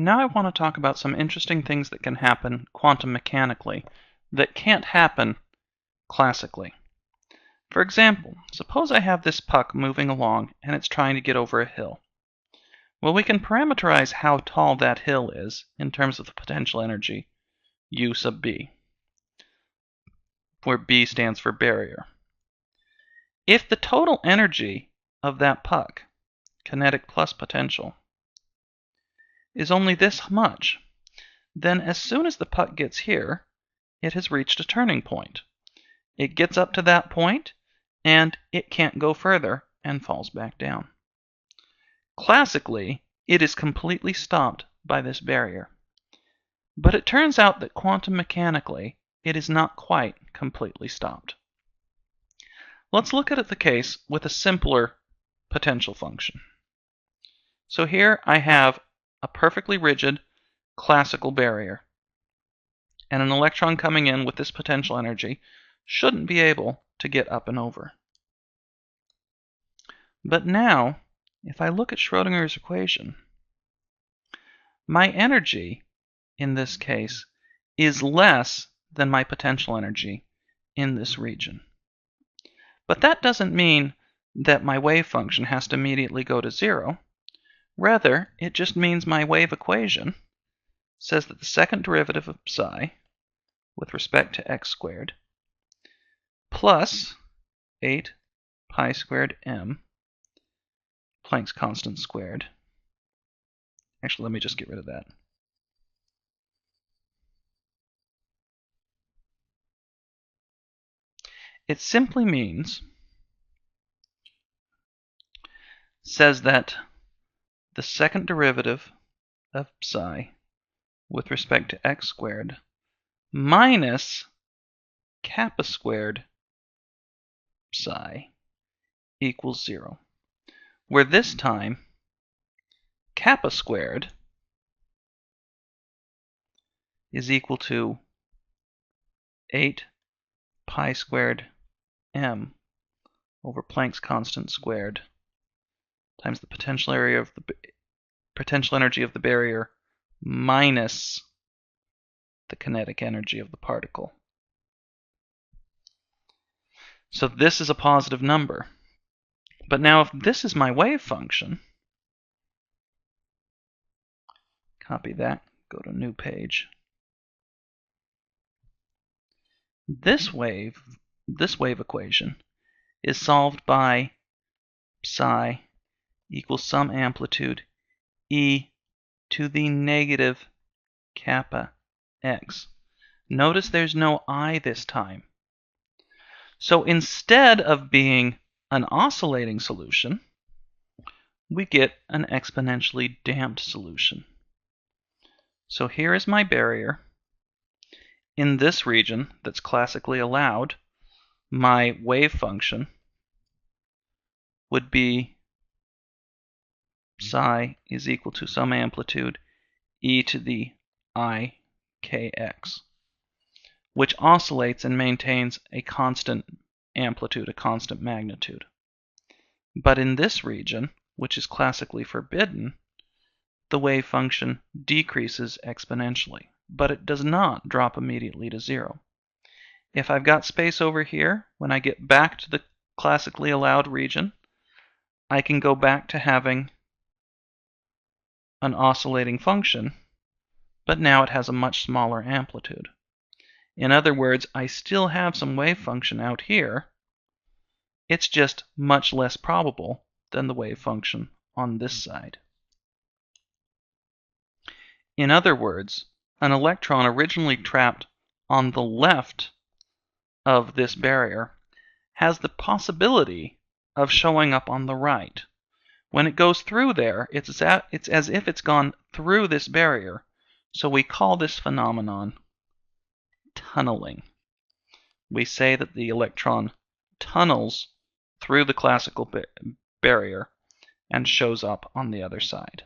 Now I want to talk about some interesting things that can happen quantum mechanically that can't happen classically. For example, suppose I have this puck moving along and it's trying to get over a hill. Well, we can parameterize how tall that hill is in terms of the potential energy U sub B, where B stands for barrier. If the total energy of that puck, kinetic plus potential, is only this much, then as soon as the puck gets here, it has reached a turning point. It gets up to that point, and it can't go further and falls back down. Classically, it is completely stopped by this barrier. But it turns out that quantum mechanically, it is not quite completely stopped. Let's look at the case with a simpler potential function. So here I have a perfectly rigid classical barrier, and an electron coming in with this potential energy shouldn't be able to get up and over. But now, if I look at Schrödinger's equation, my energy in this case is less than my potential energy in this region. But that doesn't mean that my wave function has to immediately go to 0. Rather, it just means my wave equation says that the second derivative of psi with respect to x squared plus 8 pi squared m Planck's constant squared. Actually, let me just get rid of that. It simply says that the second derivative of psi with respect to x squared minus kappa squared psi equals 0, where this time kappa squared is equal to 8 pi squared m over Planck's constant squared times the potential energy of the barrier minus the kinetic energy of the particle. So this is a positive number. But now if this is my wave function, copy that, go to new page. This wave equation is solved by psi equals some amplitude e to the negative kappa x. Notice there's no I this time. So instead of being an oscillating solution, we get an exponentially damped solution. So here is my barrier. In this region that's classically allowed, my wave function would be psi is equal to some amplitude e to the I kx, which oscillates and maintains a constant amplitude, a constant magnitude. But in this region, which is classically forbidden, the wave function decreases exponentially, but it does not drop immediately to 0. If I've got space over here, when I get back to the classically allowed region, I can go back to having an oscillating function, but now it has a much smaller amplitude. In other words, I still have some wave function out here. It's just much less probable than the wave function on this side. In other words, an electron originally trapped on the left of this barrier has the possibility of showing up on the right. When it goes through there, it's as if it's gone through this barrier. So we call this phenomenon tunneling. We say that the electron tunnels through the classical barrier and shows up on the other side.